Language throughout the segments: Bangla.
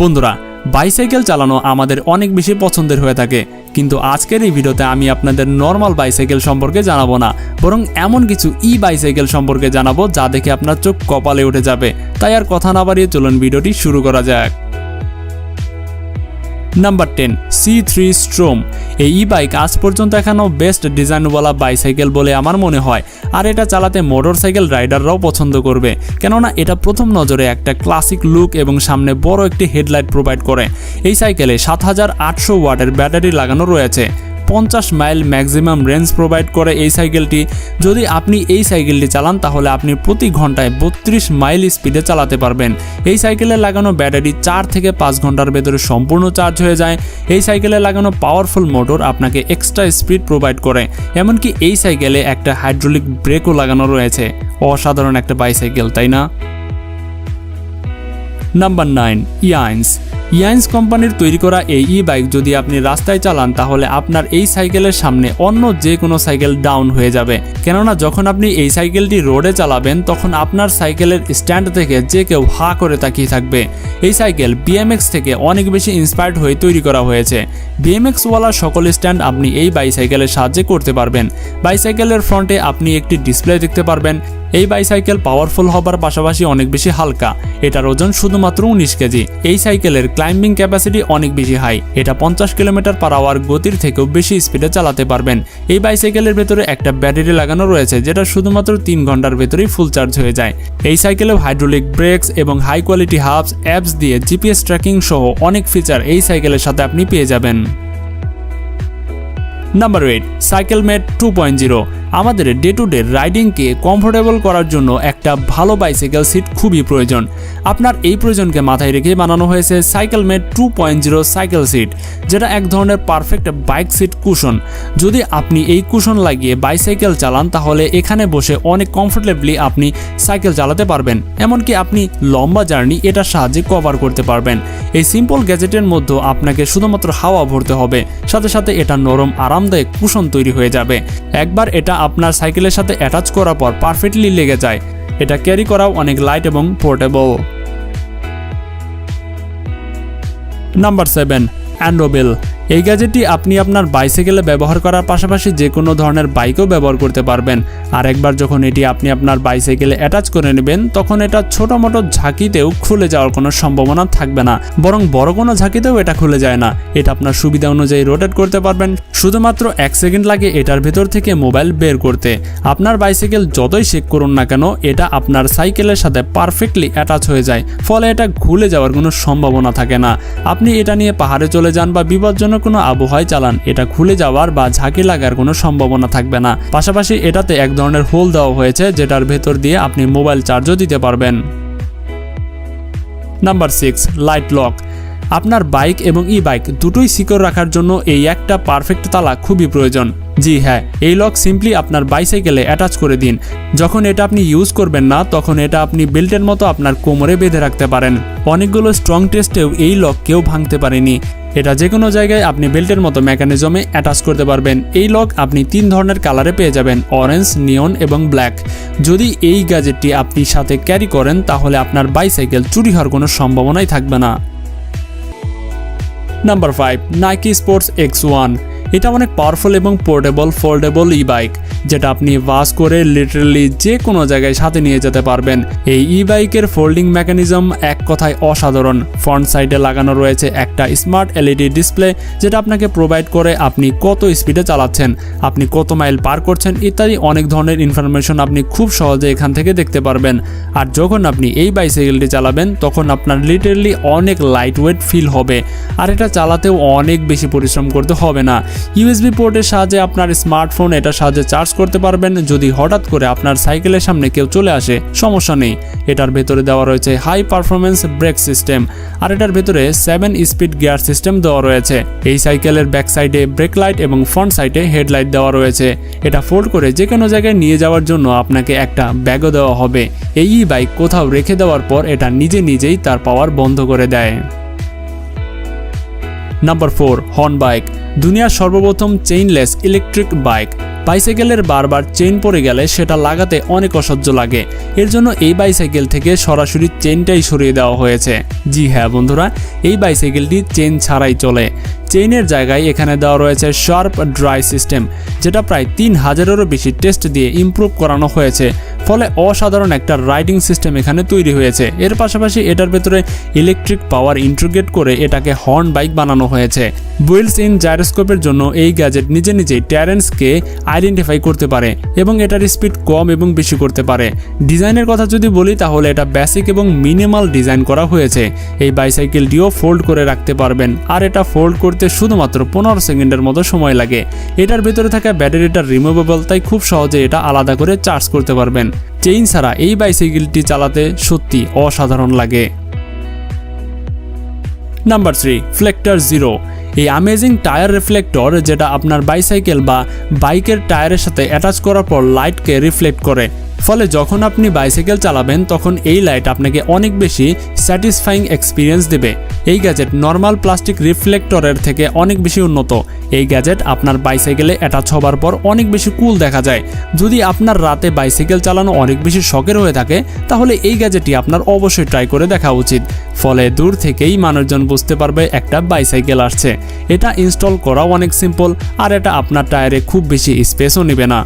বন্ধুরা, বাইসাইকেল চালানো আমাদের অনেক বেশি পছন্দের হয়ে থাকে, কিন্তু আজকের এই ভিডিওতে আমি আপনাদের নর্মাল বাইসাইকেল সম্পর্কে জানাবো না, বরং এমন কিছু বাইসাইকেল সম্পর্কে জানাবো যা দেখে আপনার চোখ কপালে উঠে যাবে। তাই আর কথা না বাড়িয়ে চলুন ভিডিওটি শুরু করা যাক। Number 10, C3 স্ট্রোম। এই বাইক আজ পর্যন্ত এখনও বেস্ট ডিজাইনওয়ালা বাইসাইকেল বলে আমার মনে হয়, আর এটা চালাতে মোটরসাইকেল রাইডাররাও পছন্দ করবে, কেননা এটা প্রথম নজরে একটা ক্লাসিক লুক এবং সামনে বড় একটি হেডলাইট প্রোভাইড করে। এই সাইকেলে 7800 ওয়াটের ব্যাটারি লাগানো রয়েছে। 50 মাইল ম্যাক্সিমাম রেঞ্জ প্রোভাইড করে এই সাইকেলটি। যদি আপনি এই সাইকেলটি চালান তাহলে আপনি প্রতি ঘন্টায় 32 মাইল স্পিডে চালাতে পারবেন। এই সাইকেলে লাগানো ব্যাটারি 4 থেকে 5 ঘন্টার ভেতরে সম্পূর্ণ চার্জ হয়ে যায়। এই সাইকেলে লাগানো পাওয়ারফুল মোটর আপনাকে এক্সট্রা স্পিড প্রোভাইড করে। এমনকি এই সাইকেলে একটা হাইড্রোলিক ব্রেকও লাগানো রয়েছে। অসাধারণ একটা বাইসাইকেল, তাই না? নাম্বার 9, ইয়াইন্স কোম্পানির তৈরি করা এই বাইক যদি আপনি রাস্তায় চালান তাহলে আপনার এই সাইকেলের সামনে অন্য যে কোনো সাইকেল ডাউন হয়ে যাবে, কেননা যখন আপনি এই সাইকেলটি রোডে চালাবেন তখন আপনার সাইকেলের স্ট্যান্ড থেকে যে কেউ হা করে তাকিয়ে থাকবে। এই সাইকেল BMX থেকে অনেক বেশি ইন্সপায়ার্ড হয়ে তৈরি করা হয়েছে। BMX-ওয়ালা সকল স্ট্যান্ড আপনি এই বাইসাইকেলের সাহায্যে করতে পারবেন। বাইসাইকেলের ফ্রন্টে আপনি একটি ডিসপ্লে দেখতে পারবেন। এই বাইসাইকেল পাওয়ারফুল হবার পাশাপাশি অনেক বেশি হালকা। এটার ওজন শুধুমাত্র 19 কেজি। এই সাইকেলের ক্লাইম্বিং ক্যাপাসিটি অনেক বেশি হাই। এটা 50 কিলোমিটার/আওয়ার গতির থেকেও বেশি স্পিডে চালাতে পারবেন। এই বাইসাইকেলের ভেতরে একটা ব্যাটারি লাগানো রয়েছে যেটা শুধুমাত্র 3 ঘন্টার ভেতরেই ফুল চার্জ হয়ে যায়। এই সাইকেলেও হাইড্রোলিক ব্রেকস এবং হাই কোয়ালিটি হাবস, অ্যাপস দিয়ে GPS ট্র্যাকিং সহ অনেক ফিচার এই সাইকেলের সাথে আপনি পেয়ে যাবেন। নাম্বার 8, সাইকেলমেট 2.0। আমাদের ডে টু ডে রাইডিংকে কমফোর্টেবল করার জন্য একটা ভালো বাইসাইকেল সিট খুবই প্রয়োজন। আপনার এই প্রয়োজনকে মাথায় রেখে বানানো হয়েছে সাইকেলমেট 2.0 সাইকেল সিট, যেটা এক ধরনের পারফেক্ট বাইক সিট কুশন। যদি আপনি এই কুশন লাগিয়ে বাইসাইকেল চালান তাহলে এখানে বসে অনেক কমফোর্টেবলি আপনি সাইকেল চালাতে পারবেন। এমনকি আপনি লম্বা জার্নি এটার সাহায্যে কভার করতে পারবেন। এই সিম্পল গ্যাজেটের মধ্যে আপনাকে শুধুমাত্র হাওয়া ভরতে হবে, সাথে সাথে এটা নরম আরামদায়ক কুশন তৈরি হয়ে যাবে। একবার এটা আপনার সাইকেলের সাথে অ্যাটাচ করার পর পারফেক্টলি লেগে যায়। এটা ক্যারি করাও অনেক লাইট এবং পোর্টেবল। নাম্বার 7, অ্যান্ডোবেল। এই গ্যাজেটটি আপনি আপনার বাইসাইকেলে ব্যবহার করার পাশাপাশি যে কোনো ধরনের বাইকেও ব্যবহার করতে পারবেন। আর একবার যখন এটি আপনি আপনার বাইসাইকেলে অ্যাটাচ করে নেবেন তখন এটা ছোটো মোটো ঝাঁকিতেও খুলে যাওয়ার কোনো সম্ভাবনা থাকবে না, বরং বড় কোনো ঝাঁকিতেও এটা খুলে যায় না। এটা আপনার সুবিধা অনুযায়ী রোটেট করতে পারবেন। শুধুমাত্র 1 সেকেন্ড লাগে এটার ভেতর থেকে মোবাইল বের করতে। আপনার বাইসাইকেল যতই শেক করুন না কেন এটা আপনার সাইকেলের সাথে পারফেক্টলি অ্যাটাচ হয়ে যায়, ফলে এটা খুলে যাওয়ার কোনো সম্ভাবনা থাকে না। আপনি এটা নিয়ে পাহাড়ে চলে যান বা বিপজ্জনক কোনো আবহাওয়ায় চালান, এটা খুলে যাওয়ার বা ঝাঁকি লাগার কোনো সম্ভাবনা থাকবে না। পাশাপাশি এটাতে এক ধরনের হোল দেওয়া হয়েছে যেটার ভেতর দিয়ে আপনি মোবাইল চার্জও দিতে পারবেন। Number 6, light lock. আপনার বাইক এবং বাইক দুটোই সিকিউর রাখার জন্য এই একটা পারফেক্ট তালা খুবই প্রয়োজন। জি হ্যাঁ, এই লক সিম্পলি আপনার বাইসাইকেলে অ্যাটাচ করে দিন। যখন এটা আপনি ইউজ করবেন না তখন এটা আপনি বেল্টের মতো আপনার কোমরে বেঁধে রাখতে পারেন। অনেকগুলো স্ট্রং টেস্টেও এই লক কেউ ভাঙতে পারেনি। এটা যে কোনো জায়গায় আপনি বেল্টের মতো মেকানিজমে অ্যাটাচ করতে পারবেন। এই লক আপনি 3 ধরনের কালারে পেয়ে যাবেন, অরেঞ্জ, নিয়ন এবং ব্ল্যাক। যদি এই গ্যাজেটটি আপনি সাথে ক্যারি করেন তাহলে আপনার বাইসাইকেল চুরি হওয়ার কোনো সম্ভাবনাই থাকবে না। Number 5, Nike sports X1। এটা অনেক পাওয়ারফুল এবং পোর্টেবল ফোল্ডেবল বাইক, যেটা আপনি ওয়াশ করে লিটারালি যে কোনো জায়গায় সাথে নিয়ে যেতে পারবেন। এই বাইকের ফোল্ডিং মেকানিজম এক কথায় অসাধারণ। ফ্রন্ট সাইডে লাগানো রয়েছে একটা স্মার্ট LED ডিসপ্লে, যেটা আপনাকে প্রোভাইড করে আপনি কত স্পিডে চালাচ্ছেন, আপনি কত মাইল পার করছেন ইত্যাদি অনেক ধরনের ইনফরমেশন আপনি খুব সহজে এখান থেকে দেখতে পারবেন। আর যখন আপনি এই বাইসাইকেলটি চালাবেন তখন আপনার লিটারালি অনেক লাইট ওয়েট ফিল হবে, আর এটা চালাতেও অনেক বেশি পরিশ্রম করতে হবে না। USB পোর্টের সাহায্যে আপনার স্মার্টফোন এটার সাহায্যে চার্জ করতে পারবেন। যদি হঠাৎ করে আপনার সাইকেলের সামনে কেউ চলে আসে সমস্যা নেই। এটার ভেতরে দেওয়া রয়েছে হাই পারফরমেন্স ব্রেক সিস্টেম, আর এটার ভেতরে 7 স্পিড গিয়ার সিস্টেম দেওয়া রয়েছে। এই সাইকেলের ব্যাক সাইডে ব্রেক লাইট এবং ফ্রন্ট সাইডে হেডলাইট দেওয়া রয়েছে। এটা ফোল্ড করে যে কোনো জায়গায় নিয়ে যাওয়ার জন্য আপনাকে একটা ব্যাগও দেওয়া হবে। এই বাইক কোথাও রেখে দেওয়ার পর এটা নিজেই তার পাওয়ার বন্ধ করে দেয়। Number 4, horn bike. দুনিয়ার সর্বপ্রথম চেইনলেস ইলেকট্রিক বাইক। বাইসাইকেলের বারবার চেইন পড়ে গেলে সেটা লাগাতে অনেক অসহ্য লাগে। এর জন্য এই বাইসাইকেল থেকে সরাসরি চেইনটাই সরিয়ে দেওয়া হয়েছে। জি হ্যাঁ বন্ধুরা, এই বাইসাইকেলটি চেইন ছাড়াই চলে। চেইনের জায়গায় এখানে দেওয়া রয়েছে শার্প ড্রাই সিস্টেম, যেটা প্রায় 3000-এরও বেশি টেস্ট দিয়ে ইমপ্রুভ করানো হয়েছে। ফলে অসাধারণ একটা রাইডিং সিস্টেম এখানে তৈরি হয়েছে। এর পাশাপাশি এটার ভেতরে ইলেকট্রিক পাওয়ার ইন্টিগ্রেট করে এটাকে হর্ন বাইক বানানো হয়েছে। বুইলস ইন জাইরোস্কোপের জন্য এই গ্যাজেট নিজে নিজেই ট্যারেন্সকে আইডেন্টিফাই করতে পারে এবং এটার স্পিড কম এবং বেশি করতে পারে। ডিজাইনের কথা যদি বলি তাহলে এটা বেসিক এবং মিনিমাল ডিজাইন করা হয়েছে। এই বাইসাইকেলটিও ফোল্ড করে রাখতে পারবেন, আর এটা ফোল্ড করতে শুধুমাত্র 15 সেকেন্ডের মতো সময় লাগে। এটার ভেতরে থাকা ব্যাটারিটা রিমুভেবল, তাই খুব সহজে এটা আলাদা করে চার্জ করতে পারবেন। চেইন ছাড়া এই বাইসাইকেলটি চালাতে সত্যি অসাধারণ লাগে। Number 3, flector zero. এই অ্যামেজিং টায়ার রিফ্লেক্টর, যেটা আপনার বাইসাইকেল বা বাইকের টায়ারের সাথে অ্যাটাচ করার পর লাইটকে রিফ্লেক্ট করে। ফলে যখন আপনি বাইসাইকেল চালাবেন তখন এই লাইট আপনাকে অনেক বেশি স্যাটিসফাইং এক্সপিরিয়েন্স দেবে। এই গ্যাজেট নর্মাল প্লাস্টিক রিফ্লেক্টরের থেকে অনেক বেশি উন্নত। এই গ্যাজেট আপনার বাইসাইকেলে অ্যাটাচ হবার পর অনেক বেশি কুল দেখা যায়। যদি আপনার রাতে বাইসাইকেল চালানো অনেক বেশি শখের হয়ে থাকে তাহলে এই গ্যাজেটটি আপনার অবশ্যই ট্রাই করে দেখা উচিত। ফলে দূর থেকেই মানুষজন বুঝতে পারবে একটা বাইসাইকেল আসছে। এটা ইনস্টল করাও অনেক সিম্পল, আর এটা আপনার টায়ারে খুব বেশি স্পেসও নেবে না।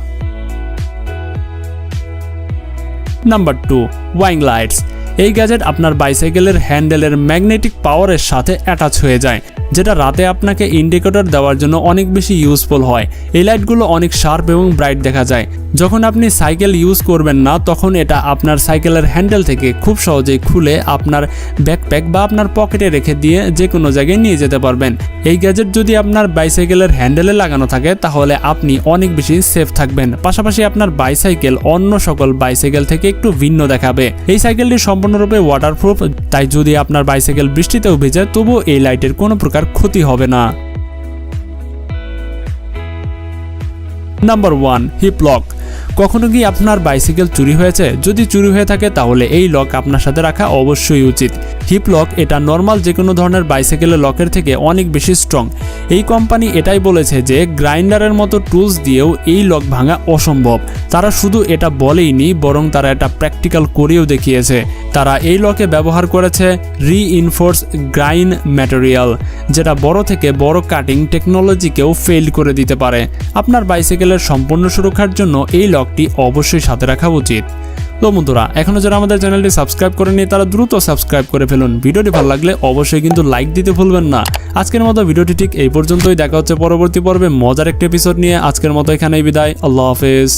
Number 2, wing lights. এই গ্যাজেট আপনার বাইসাইকেলের হ্যান্ডেলের ম্যাগনেটিক পাওয়ারের সাথে অ্যাটাচ হয়ে যায়, যেটা রাতে আপনাকে ইন্ডিকেটর দেওয়ার জন্য অনেক বেশি ইউজফুল হয়। এই লাইটগুলো অনেক শার্প এবং ব্রাইট দেখা যায়। যখন আপনি সাইকেল ইউজ করবেন না তখন এটা আপনার সাইকেলের হ্যান্ডেল থেকে খুব সহজেই খুলে আপনার ব্যাকপ্যাক বা আপনার পকেটে রেখে দিয়ে যে কোনো জায়গায় নিয়ে যেতে পারবেন। এই গ্যাজেট যদি আপনার বাইসাইকেলের হ্যান্ডেলে লাগানো থাকে তাহলে আপনি অনেক বেশি সেফ থাকবেন। পাশাপাশি আপনার বাইসাইকেল অন্য সকল বাইসাইকেল থেকে একটু ভিন্ন দেখাবে। এই সাইকেলটি সম্পূর্ণরূপে ওয়াটারপ্রুফ, তাই যদি আপনার বাইসাইকেল বৃষ্টিতেও ভিজে তবুও এই লাইটের কোনো প্রকার ক্ষতি হবে না। Number 1, hip lock. কখনো কি আপনার বাইসাইকেল চুরি হয়েছে? যদি চুরি হয়ে থাকে তাহলে এই লক আপনার সাথে রাখা অবশ্যই উচিত। হিপ লক এটা নর্মাল যে কোনো ধরনের বাইসাইকেলের লকের থেকে অনেক বেশি স্ট্রং। এই কোম্পানি এটাই বলেছে যে গ্রাইন্ডারের মতো টুলস দিয়েও এই লক ভাঙা অসম্ভব। তারা শুধু এটা বলেইনি, বরং তারা এটা প্র্যাকটিক্যাল করেও দেখিয়েছে। তারা এই লকে ব্যবহার করেছে রিইনফোর্স গ্রাইন ম্যাটেরিয়াল, যেটা বড় থেকে বড় কাটিং টেকনোলজিকেও ফেল করে দিতে পারে। আপনার বাইসাইকেলের সম্পূর্ণ সুরক্ষার জন্য এই লকটি অবশ্যই সাথে রাখা উচিত। তো বন্ধুরা, এখনো যারা আমাদের চ্যানেলটি সাবস্ক্রাইব করেনি তারা দ্রুত সাবস্ক্রাইব করে ফেলুন। ভিডিওটি ভালো লাগলে অবশ্যই কিন্তু লাইক দিতে ভুলবেন না। আজকের মতো ভিডিওটি ঠিক এই পর্যন্তই। দেখা হচ্ছে পরবর্তী পর্বে মজার একটা এপিসোড নিয়ে। আজকের মতো এখানেই বিদায়। আল্লাহ হাফেজ।